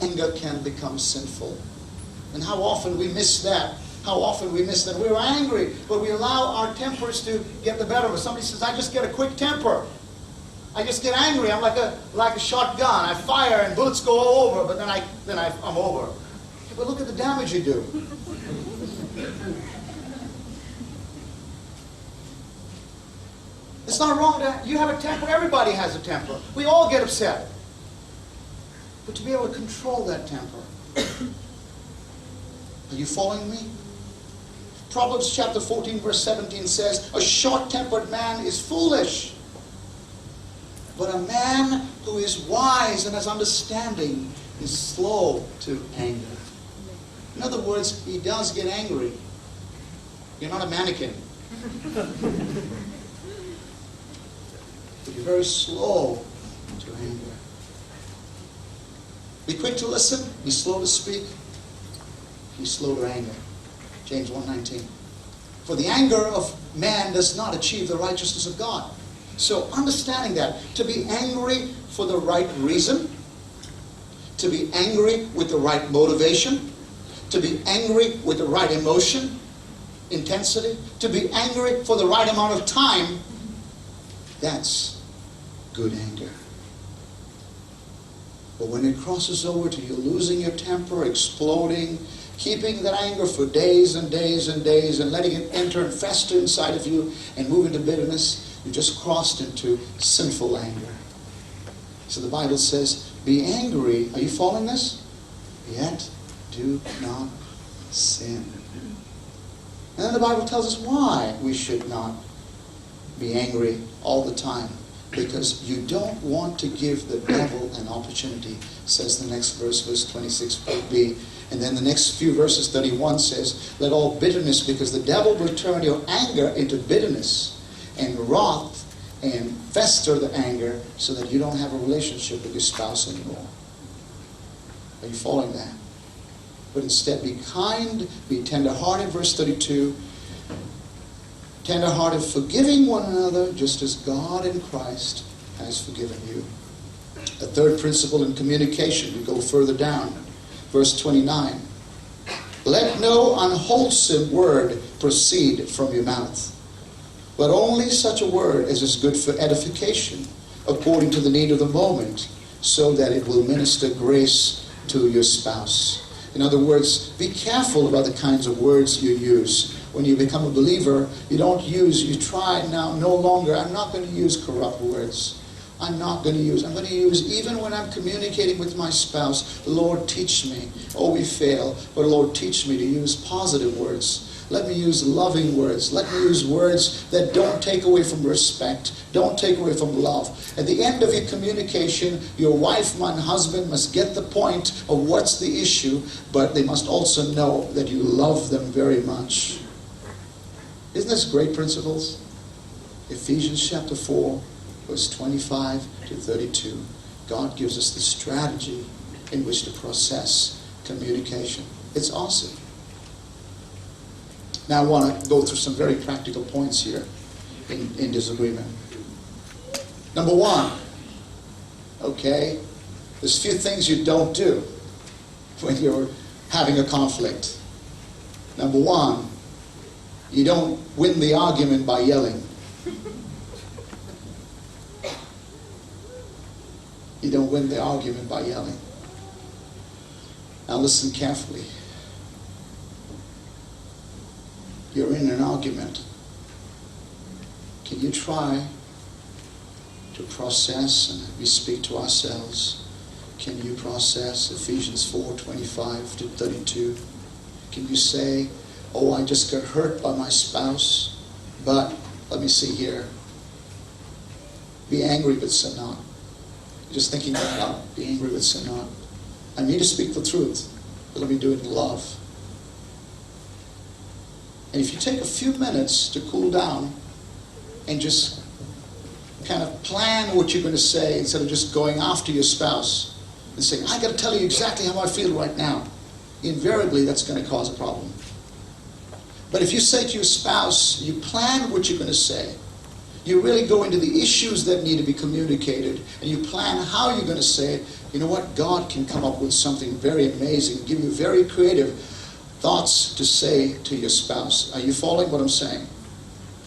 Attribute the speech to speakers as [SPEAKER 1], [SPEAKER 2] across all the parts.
[SPEAKER 1] anger can become sinful. And how often we miss that. How often we miss that. We're angry, but we allow our tempers to get the better of us. Somebody says, I just get a quick temper. I just get angry. I'm like a shotgun. I fire and bullets go all over, but then I'm over. But look at the damage you do. It's not wrong to, you have a temper. Everybody has a temper. We all get upset. But to be able to control that temper. Are you following me? Proverbs chapter 14 verse 17 says, a short-tempered man is foolish. But a man who is wise and has understanding is slow to anger. In other words, he does get angry. You're not a mannequin. But you're very slow to anger. Be quick to listen, be slow to speak, be slow to anger. James 1:19. For the anger of man does not achieve the righteousness of God. So understanding that, to be angry for the right reason, to be angry with the right motivation, to be angry with the right emotion, intensity, to be angry for the right amount of time, that's good anger. But when it crosses over to you losing your temper, exploding, keeping that anger for days and days and days and letting it enter and fester inside of you and move into bitterness, you just crossed into sinful anger. So the Bible says, be angry. Are you following this? Yet do not sin. And then the Bible tells us why we should not be angry all the time. Because you don't want to give the devil an opportunity, says the next verse, verse 26b. And then the next few verses, 31 says, let all bitterness, because the devil will turn your anger into bitterness and wrath and fester the anger so that you don't have a relationship with your spouse anymore. Are you following that? But instead be kind, be tender-hearted, verse 32. Tender-hearted, forgiving one another, just as God in Christ has forgiven you. A third principle in communication, we go further down. Verse 29. Let no unwholesome word proceed from your mouth, but only such a word as is good for edification, according to the need of the moment, so that it will minister grace to your spouse. In other words, be careful about the kinds of words you use. When you become a believer, you try now no longer, I'm not going to use corrupt words. I'm going to use, even when I'm communicating with my spouse, Lord, teach me. Oh, we fail, but Lord, teach me to use positive words. Let me use loving words. Let me use words that don't take away from respect, don't take away from love. At the end of your communication, your wife and husband must get the point of what's the issue, but they must also know that you love them very much. Isn't this great principles? Ephesians chapter 4, verse 25 to 32. God gives us the strategy in which to process communication. It's awesome. Now I want to go through some very practical points here in disagreement. Number one, okay, there's a few things you don't do when you're having a conflict. Number one, you don't win the argument by yelling. You don't win the argument by yelling. Now listen carefully. You're in an argument. Can you try to process, and we speak to ourselves, can you process Ephesians 4:25 to 32? Can you say, oh, I just got hurt by my spouse, but let me see here. Be angry but sin not. Just thinking that out. Be angry but sin not. I need to speak the truth, but let me do it in love. And if you take a few minutes to cool down and just kind of plan what you're going to say instead of just going after your spouse and saying, I got to tell you exactly how I feel right now, invariably that's going to cause a problem. But if you say to your spouse, you plan what you're going to say, you really go into the issues that need to be communicated, and you plan how you're going to say it, You know what? God can come up with something very amazing, give you very creative thoughts to say to your spouse. Are you following what I'm saying?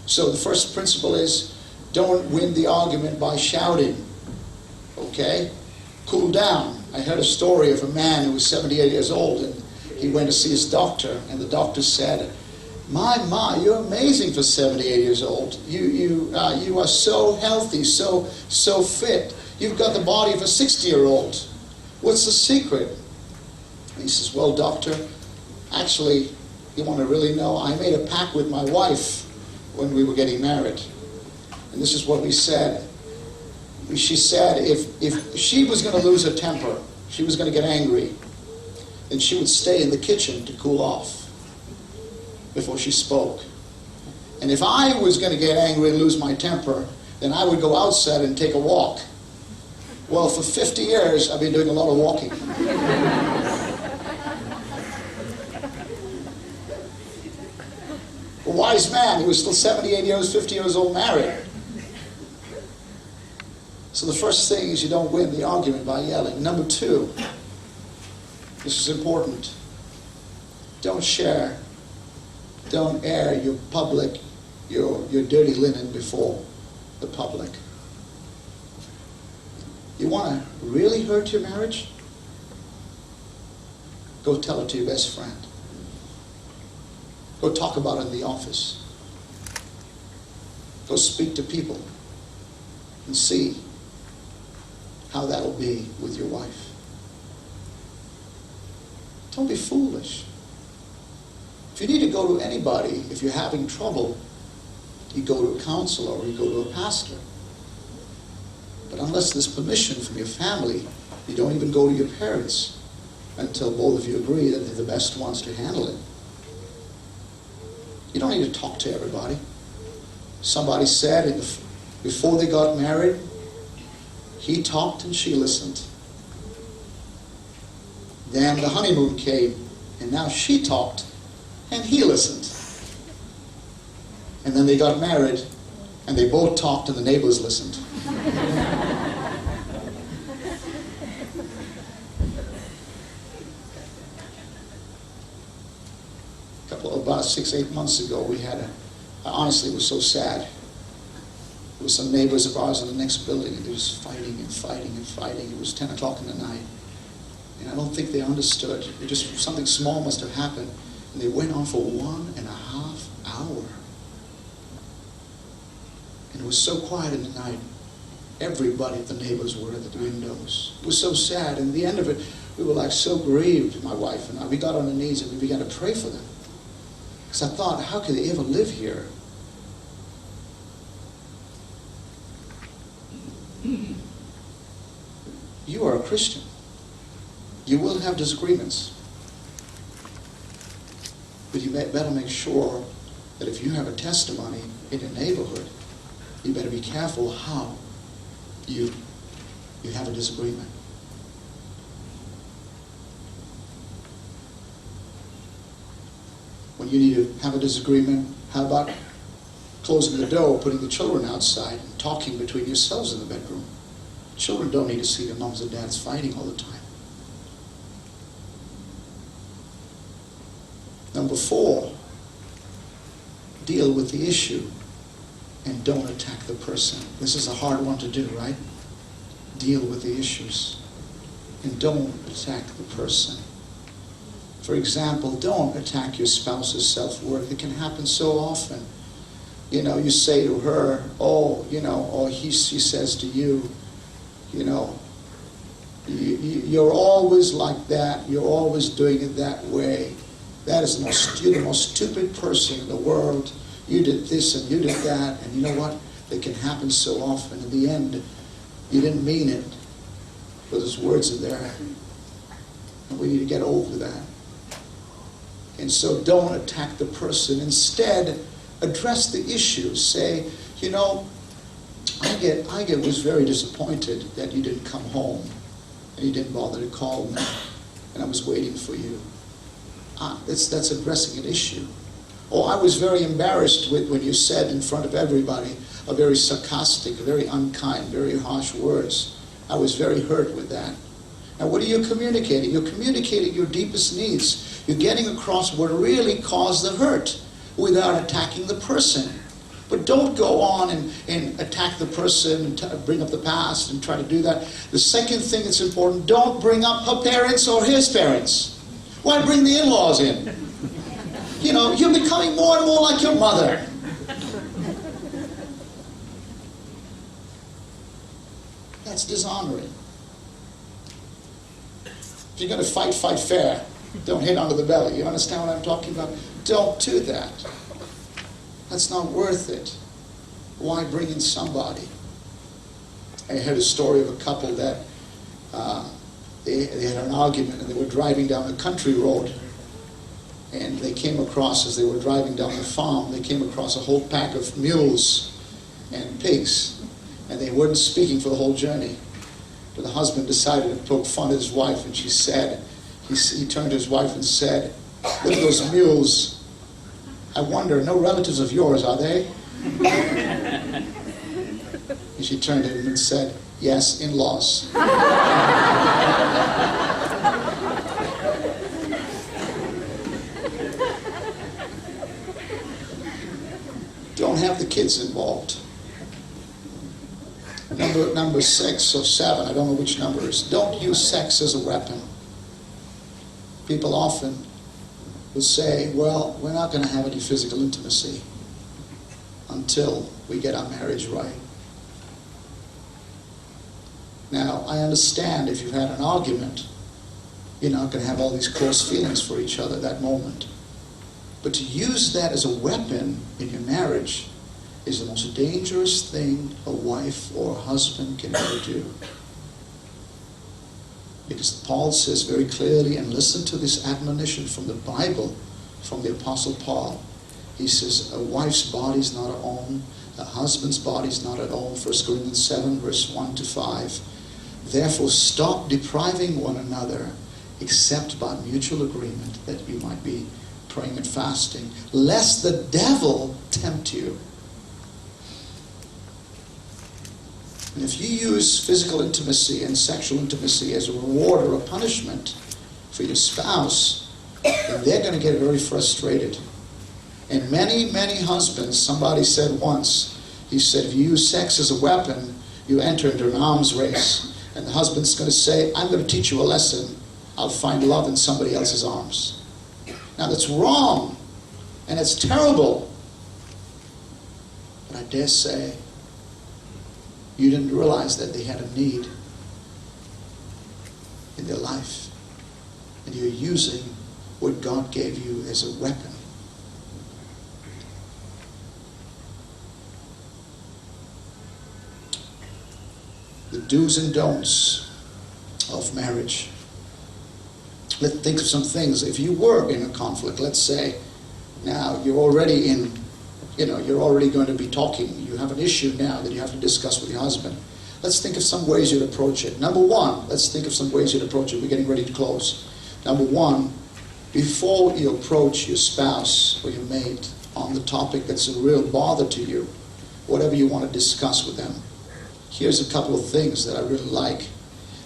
[SPEAKER 1] So the first principle is, don't win the argument by shouting. Okay? Cool down. I heard a story of a man who was 78 years old, and he went to see his doctor, and the doctor said, my, you're amazing for 78 years old. You are so healthy, so fit. You've got the body of a 60-year-old. What's the secret? And he says, well, doctor, actually, you want to really know? I made a pact with my wife when we were getting married. And this is what we said. She said if she was going to lose her temper, she was going to get angry, then she would stay in the kitchen to cool off before she spoke. And if I was going to get angry and lose my temper, then I would go outside and take a walk. Well, for 50 years, I've been doing a lot of walking. A wise man, he was still 78 years, 50 years old, married. So the first thing is you don't win the argument by yelling. Number two, this is important. Don't share, don't air your public, your dirty linen before the public. You want to really hurt your marriage? Go tell it to your best friend. Go talk about it in the office. Go speak to people and see how that'll be with your wife. Don't be foolish. If you need to go to anybody, if you're having trouble, you go to a counselor or you go to a pastor. But unless there's permission from your family, you don't even go to your parents until both of you agree that they're the best ones to handle it. You don't need to talk to everybody. Somebody said before they got married, he talked and she listened. Then the honeymoon came, and now she talked and he listened. And then they got married, and they both talked and the neighbors listened. About 6-8 months ago, we had honestly, it was so sad. There were some neighbors of ours in the next building, and they were just fighting and fighting and fighting. It was 10 o'clock in the night. And I don't think they understood. It just, something small must have happened. And they went on for 1.5 hours. And it was so quiet in the night. Everybody, the neighbors were at the windows. It was so sad. And at the end of it, we were like so grieved, my wife and I. We got on our knees and we began to pray for them. Because I thought, how could they ever live here? You are a Christian. You will have disagreements. But you better make sure that if you have a testimony in your neighborhood, you better be careful how you have a disagreement. When you need to have a disagreement, how about closing the door, putting the children outside, and talking between yourselves in the bedroom? Children don't need to see their moms and dads fighting all the time. Number 4, deal with the issue and don't attack the person. This is a hard one to do, right? Deal with the issues and don't attack the person. For example, don't attack your spouse's self-worth. It can happen so often. You know, you say to her, oh, you know, or she says to you, you know, you're always like that. You're always doing it that way. That is you're the most stupid person in the world. You did this and you did that. And you know what? It can happen so often. In the end, you didn't mean it. But those words are there. And we need to get over that. And so don't attack the person. Instead, address the issue. Say, you know, I was very disappointed that you didn't come home and you didn't bother to call me, and I was waiting for you. That's addressing an issue. Or I was very embarrassed when you said in front of everybody a very sarcastic, very unkind, very harsh words. I was very hurt with that. Now, what are you communicating? You're communicating your deepest needs. You're getting across what really caused the hurt without attacking the person. But don't go on and attack the person and bring up the past and try to do that. The second thing that's important, don't bring up her parents or his parents. Why bring the in-laws in? You know, you're becoming more and more like your mother. That's dishonoring. If you're going to fight, fight fair. Don't hit under the belly. You understand what I'm talking about? Don't do that. That's not worth it. Why bring in somebody? I heard a story of a couple that they had an argument and they were driving down a country road. And they came across, as they were driving down the farm, they came across a whole pack of mules and pigs. And they weren't speaking for the whole journey. But the husband decided to poke fun at his wife, and she said, he turned to his wife and said, "Look at those mules. I wonder, no relatives of yours, are they?" And she turned to him and said, "Yes, in-laws." Don't have the kids involved. Number 6 or 7, I don't know which number it is. Don't use sex as a weapon. People often will say, well, we're not going to have any physical intimacy until we get our marriage right. Now, I understand if you've had an argument, you're not going to have all these close feelings for each other at that moment. But to use that as a weapon in your marriage is the most dangerous thing a wife or a husband can ever do. Because Paul says very clearly, and listen to this admonition from the Bible, from the Apostle Paul. He says, a wife's body is not her own, a husband's body is not her own. 1 Corinthians 7, verse 1 to 5. Therefore stop depriving one another, except by mutual agreement, that you might be praying and fasting, lest the devil tempt you. And if you use physical intimacy and sexual intimacy as a reward or a punishment for your spouse, then they're going to get very frustrated. And many, many husbands, somebody said once, he said, if you use sex as a weapon, you enter into an arms race. And the husband's going to say, I'm going to teach you a lesson. I'll find love in somebody else's arms. Now that's wrong, and it's terrible. But I dare say, you didn't realize that they had a need in their life. And you're using what God gave you as a weapon. The do's and don'ts of marriage. Let's think of some things. If you were in a conflict, let's say, now you're already in, you're already going to be talking. You have an issue now that you have to discuss with your husband. Let's think of some ways you'd approach it. Number one, let's think of some ways you'd approach it. We're getting ready to close. Number one, before you approach your spouse or your mate on the topic that's a real bother to you, whatever you want to discuss with them, here's a couple of things that I really like.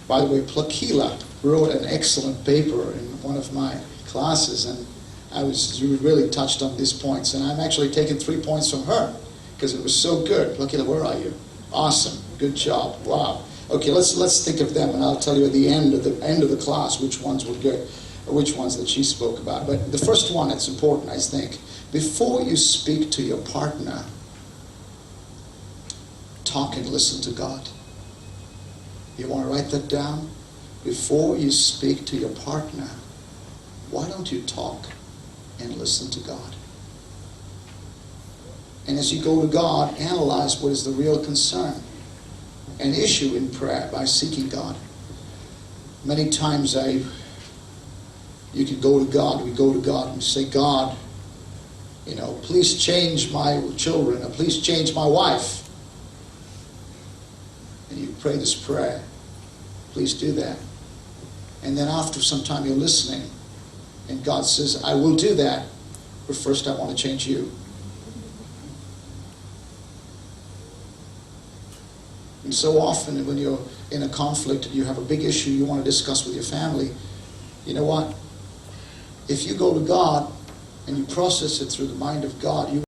[SPEAKER 1] By the way, Plakila wrote an excellent paper in one of my classes, and I was really touched on these points. And I'm actually taking 3 points from her because it was so good. Plakila, where are you? Awesome. Good job. Wow. Okay, let's think of them, and I'll tell you at the end of the class which ones were good, or which ones that she spoke about. But the first one that's important, I think, before you speak to your partner, talk and listen to God. You want to write that down? Before you speak to your partner, why don't you talk and listen to God? And as you go to God, analyze what is the real concern, an issue in prayer by seeking God. Many times you can go to God, we go to God and say, God, please change my children, or please change my wife. And you pray this prayer. Please do that. And then after some time you're listening, and God says, I will do that, but first I want to change you. And so often when you're in a conflict and you have a big issue you want to discuss with your family, you know what? If you go to God and you process it through the mind of God, you